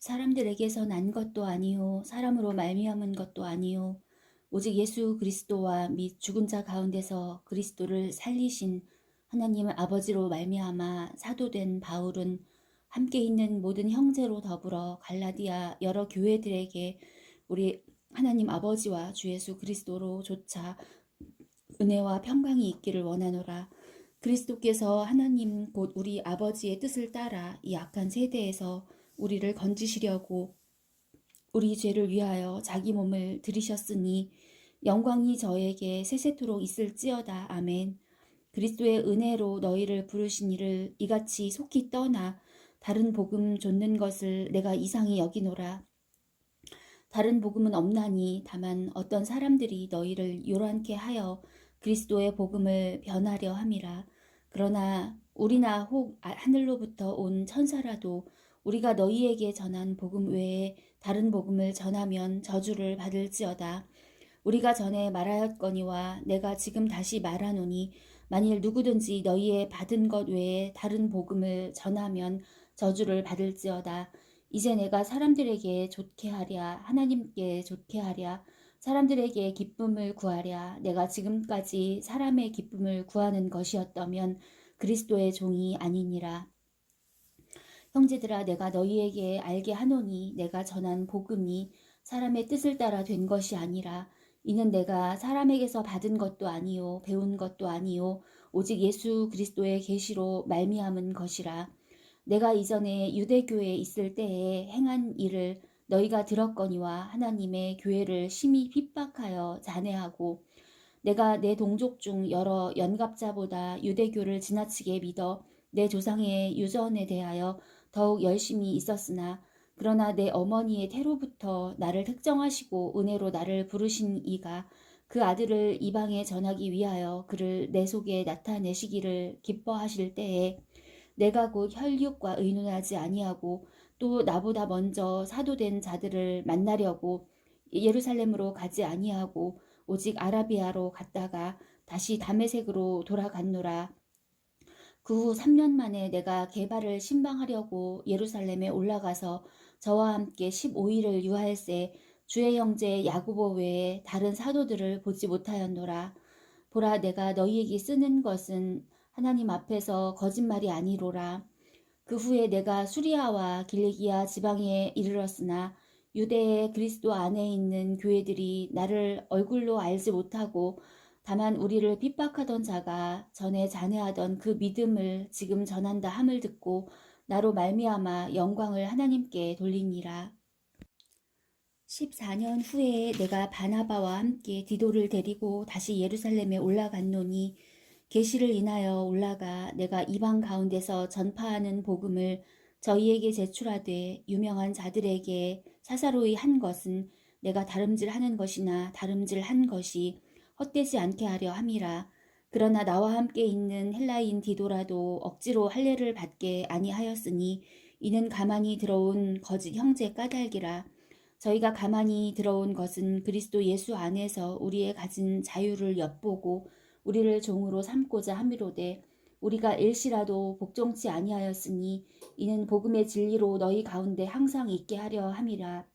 사람들에게서 난 것도 아니요 사람으로 말미암은 것도 아니요 오직 예수 그리스도와 및 죽은 자 가운데서 그리스도를 살리신 하나님 아버지로 말미암아 사도된 바울은 함께 있는 모든 형제로 더불어 갈라디아 여러 교회들에게 우리 하나님 아버지와 주 예수 그리스도로 조차 은혜와 평강이 있기를 원하노라. 그리스도께서 하나님 곧 우리 아버지의 뜻을 따라 이 악한 세대에서 우리를 건지시려고 우리 죄를 위하여 자기 몸을 들이셨으니 영광이 저에게 세세토록 있을지어다. 아멘. 그리스도의 은혜로 너희를 부르신 이를 이같이 속히 떠나 다른 복음 좇는 것을 내가 이상히 여기노라. 다른 복음은 없나니 다만 어떤 사람들이 너희를 요란케 하여 그리스도의 복음을 변하려 함이라. 그러나 우리나 혹 하늘로부터 온 천사라도 우리가 너희에게 전한 복음 외에 다른 복음을 전하면 저주를 받을지어다. 우리가 전에 말하였거니와 내가 지금 다시 말하노니 만일 누구든지 너희의 받은 것 외에 다른 복음을 전하면 저주를 받을지어다. 이제 내가 사람들에게 좋게 하랴 하나님께 좋게 하랴 사람들에게 기쁨을 구하랴 내가 지금까지 사람의 기쁨을 구하는 것이었다면 그리스도의 종이 아니니라. 형제들아 내가 너희에게 알게 하노니 내가 전한 복음이 사람의 뜻을 따라 된 것이 아니라 이는 내가 사람에게서 받은 것도 아니요 배운 것도 아니요 오직 예수 그리스도의 계시로 말미암은 것이라. 내가 이전에 유대교에 있을 때에 행한 일을 너희가 들었거니와 하나님의 교회를 심히 핍박하여 잔해하고 내가 내 동족 중 여러 연갑자보다 유대교를 지나치게 믿어 내 조상의 유전에 대하여 더욱 열심히 있었으나 그러나 내 어머니의 태로부터 나를 특정하시고 은혜로 나를 부르신 이가 그 아들을 이방에 전하기 위하여 그를 내 속에 나타내시기를 기뻐하실 때에 내가 곧 혈육과 의논하지 아니하고 또 나보다 먼저 사도된 자들을 만나려고 예루살렘으로 가지 아니하고 오직 아라비아로 갔다가 다시 다메섹으로 돌아갔노라. 그 후 3년 만에 내가 게바를 신방하려고 예루살렘에 올라가서 저와 함께 15일을 유하일세 주의 형제 야고보 외에 다른 사도들을 보지 못하였노라. 보라 내가 너희에게 쓰는 것은 하나님 앞에서 거짓말이 아니로라. 그 후에 내가 수리아와 길리기아 지방에 이르렀으나 유대의 그리스도 안에 있는 교회들이 나를 얼굴로 알지 못하고 다만 우리를 핍박하던 자가 전에 잔해하던 그 믿음을 지금 전한다 함을 듣고 나로 말미암아 영광을 하나님께 돌리니라. 14년 후에 내가 바나바와 함께 디도를 데리고 다시 예루살렘에 올라갔노니 계시를 인하여 올라가 내가 이방 가운데서 전파하는 복음을 저희에게 제출하되 유명한 자들에게 사사로이 한 것은 내가 다름질하는 것이나 다름질한 것이 헛되지 않게 하려 함이라. 그러나 나와 함께 있는 헬라인 디도라도 억지로 할례를 받게 아니하였으니 이는 가만히 들어온 거짓 형제 까닭이라. 저희가 가만히 들어온 것은 그리스도 예수 안에서 우리의 가진 자유를 엿보고 우리를 종으로 삼고자 함이로되 우리가 일시라도 복종치 아니하였으니 이는 복음의 진리로 너희 가운데 항상 있게 하려 함이라.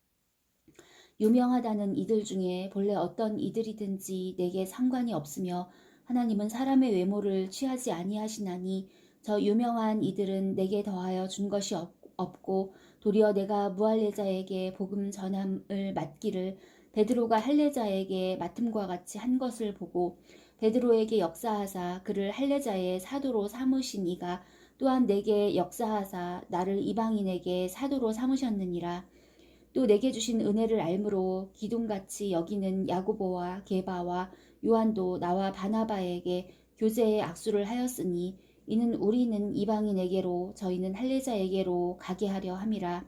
유명하다는 이들 중에 본래 어떤 이들이든지 내게 상관이 없으며 하나님은 사람의 외모를 취하지 아니하시나니 저 유명한 이들은 내게 더하여 준 것이 없고 도리어 내가 무할례자에게 복음 전함을 맡기를 베드로가 할례자에게 맡음과 같이 한 것을 보고 베드로에게 역사하사 그를 할례자의 사도로 삼으신 이가 또한 내게 역사하사 나를 이방인에게 사도로 삼으셨느니라. 또 내게 주신 은혜를 알므로 기둥같이 여기는 야고보와 게바와 요한도 나와 바나바에게 교제의 악수를 하였으니 이는 우리는 이방인에게로 저희는 할례자에게로 가게 하려 함이라.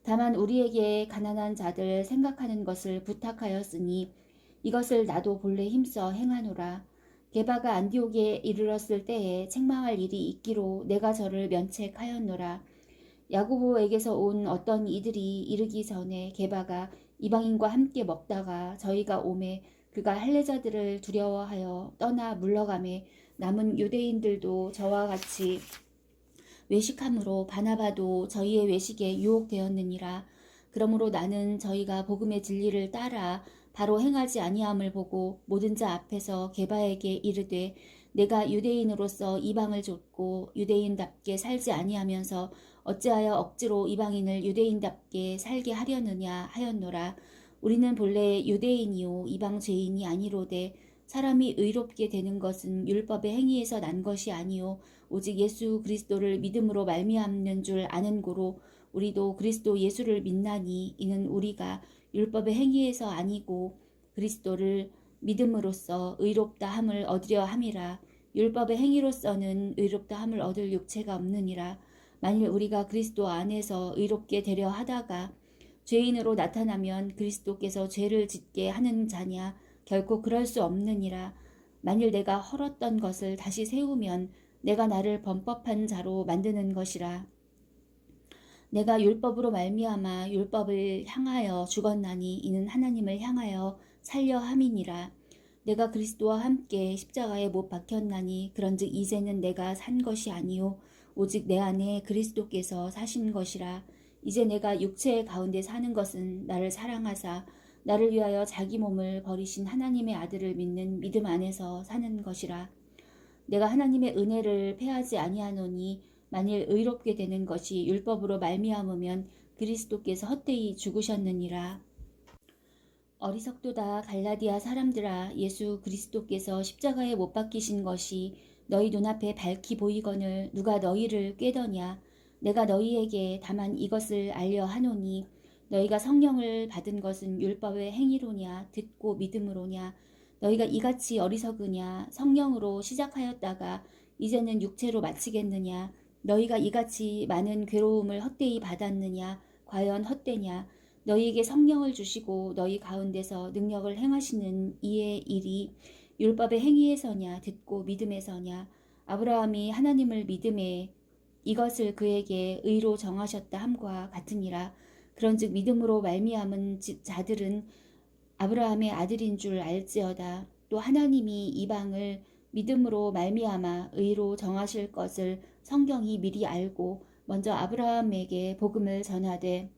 다만 우리에게 가난한 자들 생각하는 것을 부탁하였으니 이것을 나도 본래 힘써 행하노라. 게바가 안디옥에 이르렀을 때에 책망할 일이 있기로 내가 저를 면책하였노라. 야고보에게서 온 어떤 이들이 이르기 전에 게바가 이방인과 함께 먹다가 저희가 오매 그가 할례자들을 두려워하여 떠나 물러가매 남은 유대인들도 저와 같이 외식함으로 바나바도 저희의 외식에 유혹되었느니라. 그러므로 나는 저희가 복음의 진리를 따라 바로 행하지 아니함을 보고 모든 자 앞에서 게바에게 이르되 내가 유대인으로서 이방을 좇고 유대인답게 살지 아니하면서 어찌하여 억지로 이방인을 유대인답게 살게 하려느냐 하였노라. 우리는 본래 유대인이요 이방 죄인이 아니로되 사람이 의롭게 되는 것은 율법의 행위에서 난 것이 아니요 오직 예수 그리스도를 믿음으로 말미암는 줄 아는 고로 우리도 그리스도 예수를 믿나니 이는 우리가 율법의 행위에서 아니고 그리스도를 믿음으로써 의롭다 함을 얻으려 함이라. 율법의 행위로서는 의롭다 함을 얻을 육체가 없느니라. 만일 우리가 그리스도 안에서 의롭게 되려 하다가 죄인으로 나타나면 그리스도께서 죄를 짓게 하는 자냐? 결코 그럴 수 없느니라. 만일 내가 헐었던 것을 다시 세우면 내가 나를 범법한 자로 만드는 것이라. 내가 율법으로 말미암아 율법을 향하여 죽었나니 이는 하나님을 향하여 살려 함이니라. 내가 그리스도와 함께 십자가에 못 박혔나니 그런즉 이제는 내가 산 것이 아니요 오직 내 안에 그리스도께서 사신 것이라. 이제 내가 육체의 가운데 사는 것은 나를 사랑하사 나를 위하여 자기 몸을 버리신 하나님의 아들을 믿는 믿음 안에서 사는 것이라. 내가 하나님의 은혜를 패하지 아니하노니 만일 의롭게 되는 것이 율법으로 말미암으면 그리스도께서 헛되이 죽으셨느니라. 어리석도다 갈라디아 사람들아 예수 그리스도께서 십자가에 못 박히신 것이 너희 눈앞에 밝히 보이거늘 누가 너희를 꾀더냐. 내가 너희에게 다만 이것을 알려 하노니 너희가 성령을 받은 것은 율법의 행위로냐 듣고 믿음으로냐. 너희가 이같이 어리석으냐. 성령으로 시작하였다가 이제는 육체로 마치겠느냐. 너희가 이같이 많은 괴로움을 헛되이 받았느냐. 과연 헛되냐. 너희에게 성령을 주시고 너희 가운데서 능력을 행하시는 이의 일이 율법의 행위에서냐 듣고 믿음에서냐. 아브라함이 하나님을 믿음에 이것을 그에게 의로 정하셨다 함과 같으니라. 그런즉 믿음으로 말미암은 자들은 아브라함의 아들인 줄 알지어다. 또 하나님이 이방을 믿음으로 말미암아 의로 정하실 것을 성경이 미리 알고 먼저 아브라함에게 복음을 전하되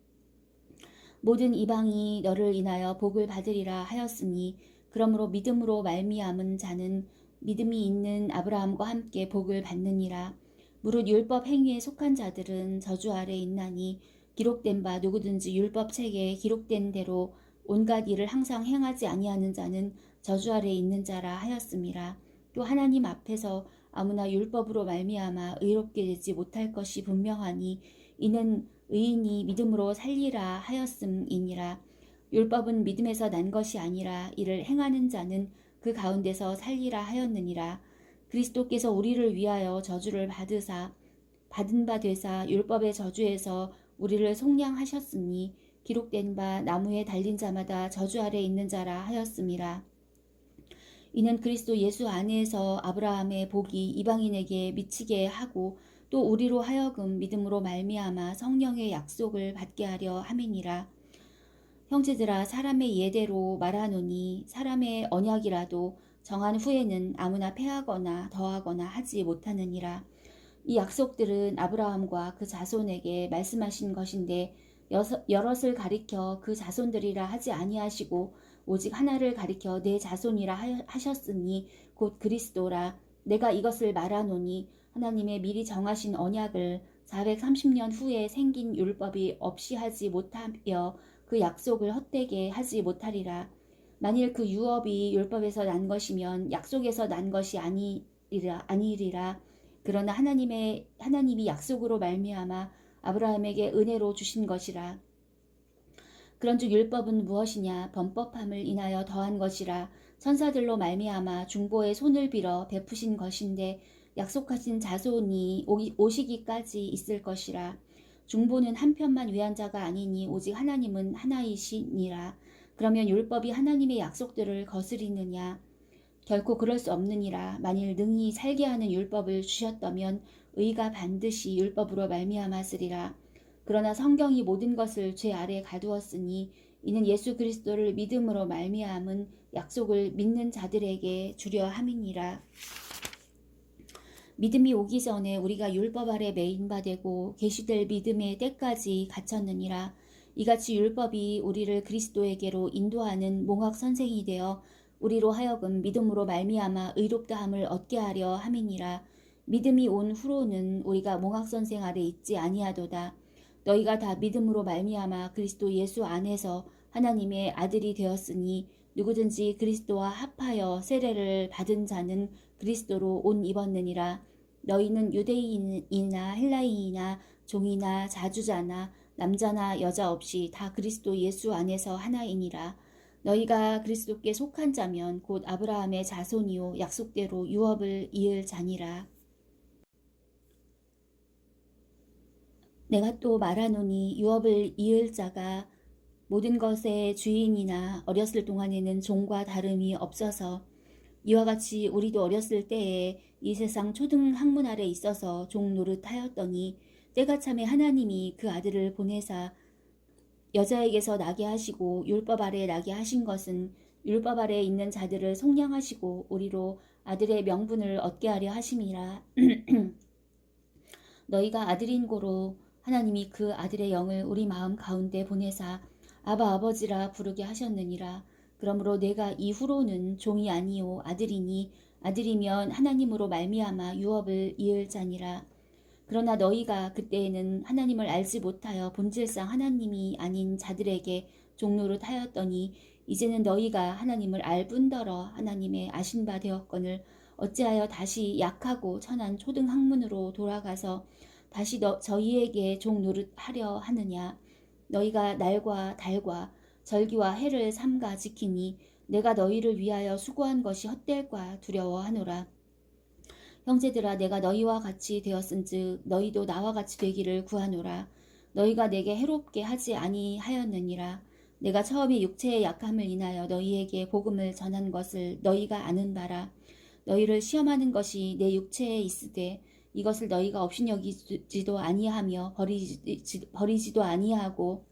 모든 이방이 너를 인하여 복을 받으리라 하였으니 그러므로 믿음으로 말미암은 자는 믿음이 있는 아브라함과 함께 복을 받느니라. 무릇 율법 행위에 속한 자들은 저주 아래 있나니 기록된 바 누구든지 율법 책에 기록된 대로 온갖 일을 항상 행하지 아니하는 자는 저주 아래 있는 자라 하였음이라. 또 하나님 앞에서 아무나 율법으로 말미암아 의롭게 되지 못할 것이 분명하니 이는 의인이 믿음으로 살리라 하였음이니라. 율법은 믿음에서 난 것이 아니라 이를 행하는 자는 그 가운데서 살리라 하였느니라. 그리스도께서 우리를 위하여 저주를 받은 바 되사 율법의 저주에서 우리를 속량하셨으니 기록된 바 나무에 달린 자마다 저주 아래 있는 자라 하였음이라. 이는 그리스도 예수 안에서 아브라함의 복이 이방인에게 미치게 하고 또 우리로 하여금 믿음으로 말미암아 성령의 약속을 받게 하려 함이니라. 형제들아 사람의 예대로 말하노니 사람의 언약이라도 정한 후에는 아무나 폐하거나 더하거나 하지 못하느니라. 이 약속들은 아브라함과 그 자손에게 말씀하신 것인데 여럿을 가리켜 그 자손들이라 하지 아니하시고 오직 하나를 가리켜 내 자손이라 하셨으니 곧 그리스도라. 내가 이것을 말하노니 하나님의 미리 정하신 언약을 430년 후에 생긴 율법이 없이 하지 못하여 그 약속을 헛되게 하지 못하리라. 만일 그 유업이 율법에서 난 것이면 약속에서 난 것이 아니리라. 그러나 하나님이 약속으로 말미암아 아브라함에게 은혜로 주신 것이라. 그런즉 율법은 무엇이냐? 범법함을 인하여 더한 것이라. 천사들로 말미암아 중보의 손을 빌어 베푸신 것인데 약속하신 자손이 오시기까지 있을 것이라. 중보는 한편만 위한 자가 아니니 오직 하나님은 하나이시니라. 그러면 율법이 하나님의 약속들을 거스리느냐? 결코 그럴 수 없느니라. 만일 능히 살게 하는 율법을 주셨다면 의가 반드시 율법으로 말미암았으리라. 그러나 성경이 모든 것을 죄 아래 가두었으니 이는 예수 그리스도를 믿음으로 말미암은 약속을 믿는 자들에게 주려 함이니라. 믿음이 오기 전에 우리가 율법 아래 매인 바 되고 계시될 믿음의 때까지 갇혔느니라. 이같이 율법이 우리를 그리스도에게로 인도하는 몽학 선생이 되어 우리로 하여금 믿음으로 말미암아 의롭다함을 얻게 하려 함이니라. 믿음이 온 후로는 우리가 몽학 선생 아래 있지 아니하도다. 너희가 다 믿음으로 말미암아 그리스도 예수 안에서 하나님의 아들이 되었으니 누구든지 그리스도와 합하여 세례를 받은 자는 그리스도로 옷 입었느니라. 너희는 유대인이나 헬라인이나 종이나 자주자나 남자나 여자 없이 다 그리스도 예수 안에서 하나이니라. 너희가 그리스도께 속한 자면 곧 아브라함의 자손이요 약속대로 유업을 이을 자니라. 내가 또 말하노니 유업을 이을 자가 모든 것의 주인이나 어렸을 동안에는 종과 다름이 없어서 이와 같이 우리도 어렸을 때에 이 세상 초등 학문 아래 있어서 종 노릇하였더니 때가 참에 하나님이 그 아들을 보내사 여자에게서 나게 하시고 율법 아래 나게 하신 것은 율법 아래 있는 자들을 속량하시고 우리로 아들의 명분을 얻게 하려 하심이라. 너희가 아들인 고로 하나님이 그 아들의 영을 우리 마음 가운데 보내사 아바 아버지라 부르게 하셨느니라. 그러므로 내가 이후로는 종이 아니요 아들이니 아들이면 하나님으로 말미암아 유업을 이을 자니라. 그러나 너희가 그때에는 하나님을 알지 못하여 본질상 하나님이 아닌 자들에게 종노릇 하였더니 이제는 너희가 하나님을 알 뿐더러 하나님의 아신 바 되었거늘 어찌하여 다시 약하고 천한 초등학문으로 돌아가서 다시 저희에게 종노릇 하려 하느냐. 너희가 날과 달과 절기와 해를 삼가 지키니 내가 너희를 위하여 수고한 것이 헛될까 두려워하노라. 형제들아 내가 너희와 같이 되었은즉 너희도 나와 같이 되기를 구하노라. 너희가 내게 해롭게 하지 아니하였느니라. 내가 처음에 육체의 약함을 인하여 너희에게 복음을 전한 것을 너희가 아는 바라. 너희를 시험하는 것이 내 육체에 있으되 이것을 너희가 없이 여기지도 아니하며 버리지도 아니하고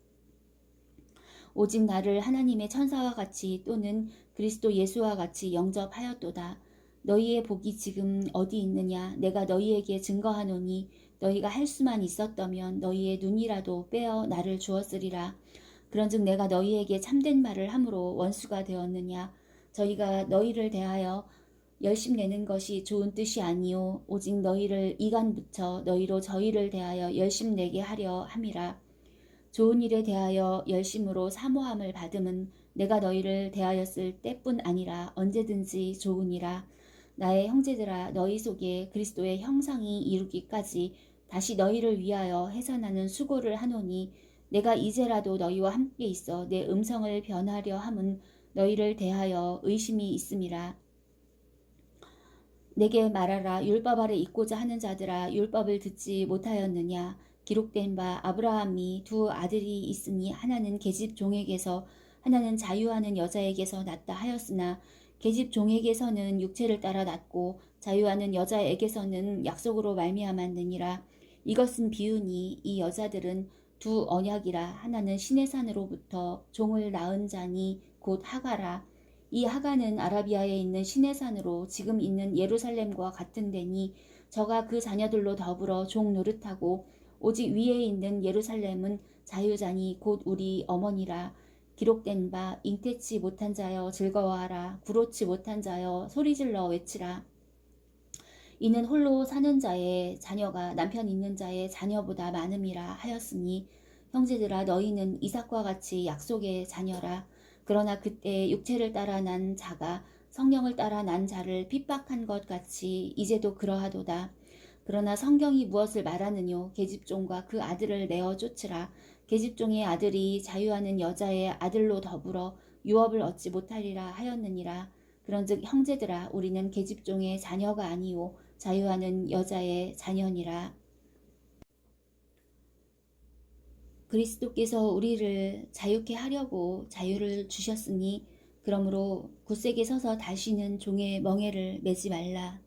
오직 나를 하나님의 천사와 같이 또는 그리스도 예수와 같이 영접하였도다. 너희의 복이 지금 어디 있느냐? 내가 너희에게 증거하노니 너희가 할 수만 있었다면 너희의 눈이라도 빼어 나를 주었으리라. 그런즉 내가 너희에게 참된 말을 함으로 원수가 되었느냐? 저희가 너희를 대하여 열심내는 것이 좋은 뜻이 아니요 오직 너희를 이간 붙여 너희로 저희를 대하여 열심내게 하려 함이라. 좋은 일에 대하여 열심으로 사모함을 받음은 내가 너희를 대하였을 때뿐 아니라 언제든지 좋으니라. 나의 형제들아 너희 속에 그리스도의 형상이 이루기까지 다시 너희를 위하여 해산하는 수고를 하노니 내가 이제라도 너희와 함께 있어 내 음성을 변하려 함은 너희를 대하여 의심이 있음이라. 내게 말하라. 율법 아래 있고자 하는 자들아 율법을 듣지 못하였느냐. 기록된 바 아브라함이 두 아들이 있으니 하나는 계집 종에게서 하나는 자유하는 여자에게서 났다 하였으나 계집 종에게서는 육체를 따라 났고 자유하는 여자에게서는 약속으로 말미암았느니라. 이것은 비유니 이 여자들은 두 언약이라. 하나는 시내 산으로부터 종을 낳은 자니 곧 하가라. 이 하가는 아라비아에 있는 시내산으로 지금 있는 예루살렘과 같은 데니 저가 그 자녀들로 더불어 종 노릇하고 오직 위에 있는 예루살렘은 자유자니 곧 우리 어머니라. 기록된 바 잉태치 못한 자여 즐거워하라. 구로치 못한 자여 소리질러 외치라. 이는 홀로 사는 자의 자녀가 남편 있는 자의 자녀보다 많음이라 하였으니 형제들아 너희는 이삭과 같이 약속의 자녀라. 그러나 그때 육체를 따라 난 자가 성령을 따라 난 자를 핍박한 것 같이 이제도 그러하도다. 그러나 성경이 무엇을 말하느뇨? 계집종과 그 아들을 내어 쫓으라. 계집종의 아들이 자유하는 여자의 아들로 더불어 유업을 얻지 못하리라 하였느니라. 그런즉 형제들아 우리는 계집종의 자녀가 아니오 자유하는 여자의 자녀니라. 그리스도께서 우리를 자유케 하려고 자유를 주셨으니 그러므로 굳세게 서서 다시는 종의 멍에를 매지 말라.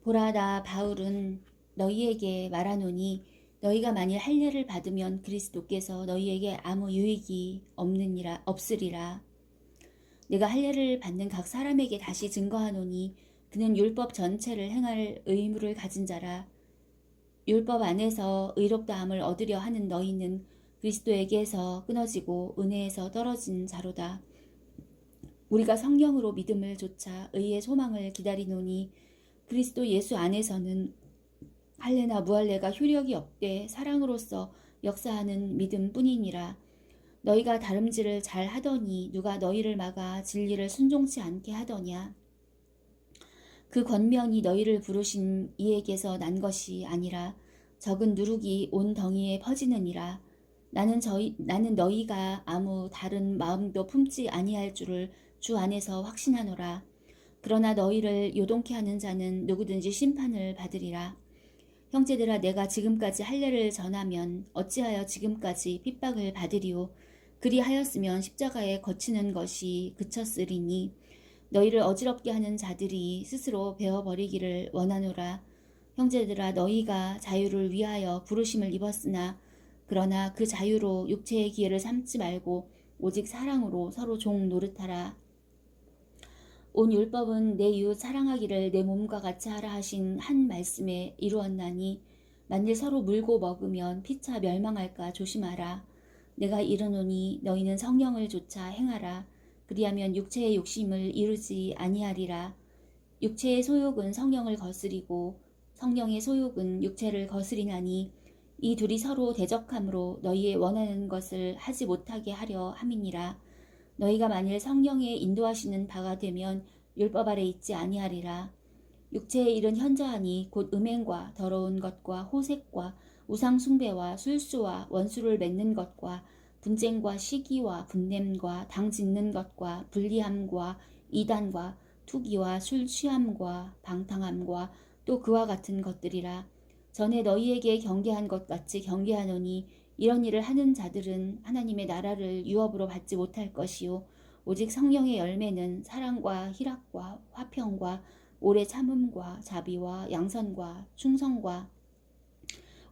보라 나 바울은 너희에게 말하노니 너희가 만일 할례를 받으면 그리스도께서 너희에게 아무 유익이 없으리라. 내가 할례를 받는 각 사람에게 다시 증거하노니 그는 율법 전체를 행할 의무를 가진 자라. 율법 안에서 의롭다함을 얻으려 하는 너희는 그리스도에게서 끊어지고 은혜에서 떨어진 자로다. 우리가 성령으로 믿음을 조차 의의 소망을 기다리노니 그리스도 예수 안에서는 할례나 무할례가 효력이 없되 사랑으로서 역사하는 믿음뿐이니라. 너희가 다름질을 잘 하더니 누가 너희를 막아 진리를 순종치 않게 하더냐. 그 권면이 너희를 부르신 이에게서 난 것이 아니라 적은 누룩이 온 덩이에 퍼지느니라. 나는 너희가 아무 다른 마음도 품지 아니할 줄을 주 안에서 확신하노라. 그러나 너희를 요동케 하는 자는 누구든지 심판을 받으리라. 형제들아, 내가 지금까지 할례를 전하면 어찌하여 지금까지 핍박을 받으리오. 그리하였으면 십자가에 거치는 것이 그쳤으리니 너희를 어지럽게 하는 자들이 스스로 베어버리기를 원하노라. 형제들아, 너희가 자유를 위하여 부르심을 입었으나 그러나 그 자유로 육체의 기회를 삼지 말고 오직 사랑으로 서로 종 노릇하라. 온 율법은 내 이웃 사랑하기를 내 몸과 같이 하라 하신 한 말씀에 이루었나니 만일 서로 물고 먹으면 피차 멸망할까 조심하라. 내가 이르노니 너희는 성령을 조차 행하라. 그리하면 육체의 욕심을 이루지 아니하리라. 육체의 소욕은 성령을 거스리고 성령의 소욕은 육체를 거스리나니 이 둘이 서로 대적함으로 너희의 원하는 것을 하지 못하게 하려 함이니라. 너희가 만일 성령의 인도하시는 바가 되면 율법 아래 있지 아니하리라. 육체의 일은 현저하니 곧 음행과 더러운 것과 호색과 우상 숭배와 술수와 원수를 맺는 것과 분쟁과 시기와 분냄과 당 짓는 것과 불리함과 이단과 투기와 술 취함과 방탕함과 또 그와 같은 것들이라. 전에 너희에게 경계한 것 같이 경계하노니 이런 일을 하는 자들은 하나님의 나라를 유업으로 받지 못할 것이요 오직 성령의 열매는 사랑과 희락과 화평과 오래 참음과 자비와 양선과 충성과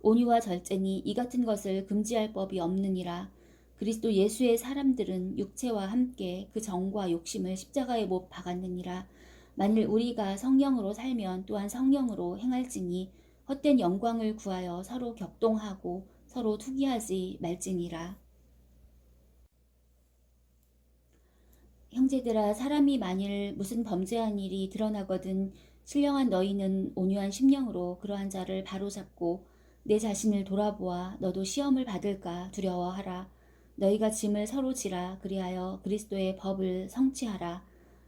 온유와 절제니 이 같은 것을 금지할 법이 없느니라. 그리스도 예수의 사람들은 육체와 함께 그 정과 욕심을 십자가에 못 박았느니라. 만일 우리가 성령으로 살면 또한 성령으로 행할지니 헛된 영광을 구하여 서로 격동하고 서로 투기하지 말지니라. 형제들아, 사람이 만일 무슨 범죄한 일이 드러나거든 신령한 너희는 온유한 심령으로 그러한 자를 바로잡고 내 자신을 돌아보아 너도 시험을 받을까 두려워하라. 너희가 짐을 서로 지라. 그리하여 그리스도의 법을 성취하라.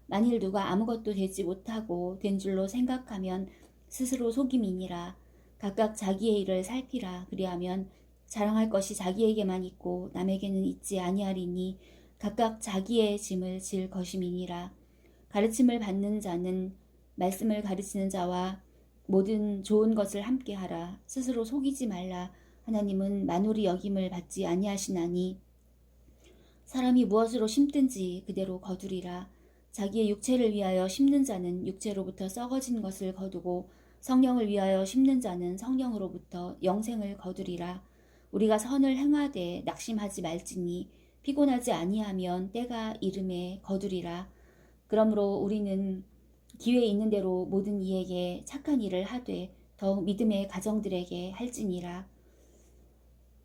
만일 누가 아무것도 되지 못하고 된 줄로 생각하면 스스로 속임이니라. 각각 자기의 일을 살피라. 그리하면 자랑할 것이 자기에게만 있고 남에게는 있지 아니하리니 각각 자기의 짐을 질 것임이니라. 가르침을 받는 자는 말씀을 가르치는 자와 모든 좋은 것을 함께 하라. 스스로 속이지 말라. 하나님은 만홀이 여김을 받지 아니하시나니 사람이 무엇으로 심든지 그대로 거두리라. 자기의 육체를 위하여 심는 자는 육체로부터 썩어진 것을 거두고 성령을 위하여 심는 자는 성령으로부터 영생을 거두리라. 우리가 선을 행하되 낙심하지 말지니 피곤하지 아니하면 때가 이름에 거두리라. 그러므로 우리는 기회 있는 대로 모든 이에게 착한 일을 하되 더욱 믿음의 가정들에게 할지니라.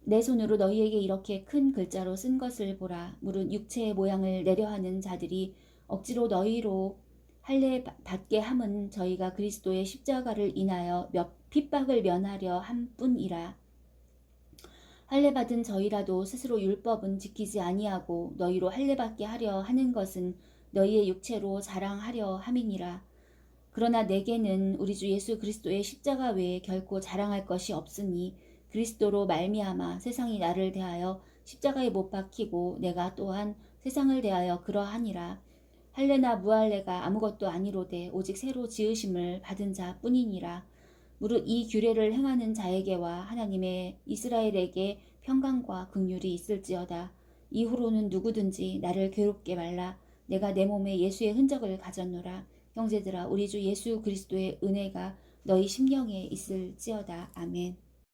내 손으로 너희에게 이렇게 큰 글자로 쓴 것을 보라. 무릇 육체의 모양을 내려하는 자들이 억지로 너희로 할례 받게 함은 저희가 그리스도의 십자가를 인하여 핍박을 면하려 함뿐이라. 할례 받은 저희라도 스스로 율법은 지키지 아니하고 너희로 할례 받게 하려 하는 것은 너희의 육체로 자랑하려 함이니라. 그러나 내게는 우리 주 예수 그리스도의 십자가 외에 결코 자랑할 것이 없으니 그리스도로 말미암아 세상이 나를 대하여 십자가에 못 박히고 내가 또한 세상을 대하여 그러하니라. 할례나 무할례가 아무것도 아니로되 오직 새로 지으심을 받은 자뿐이니라. 무릇 이 규례를 행하는 자에게와 하나님의 이스라엘에게 평강과 긍휼이 있을지어다. 이후로는 누구든지 나를 괴롭게 말라. 내가 내 몸에 예수의 흔적을 가졌노라. 형제들아, 우리 주 예수 그리스도의 은혜가 너희 심령에 있을지어다. 아멘.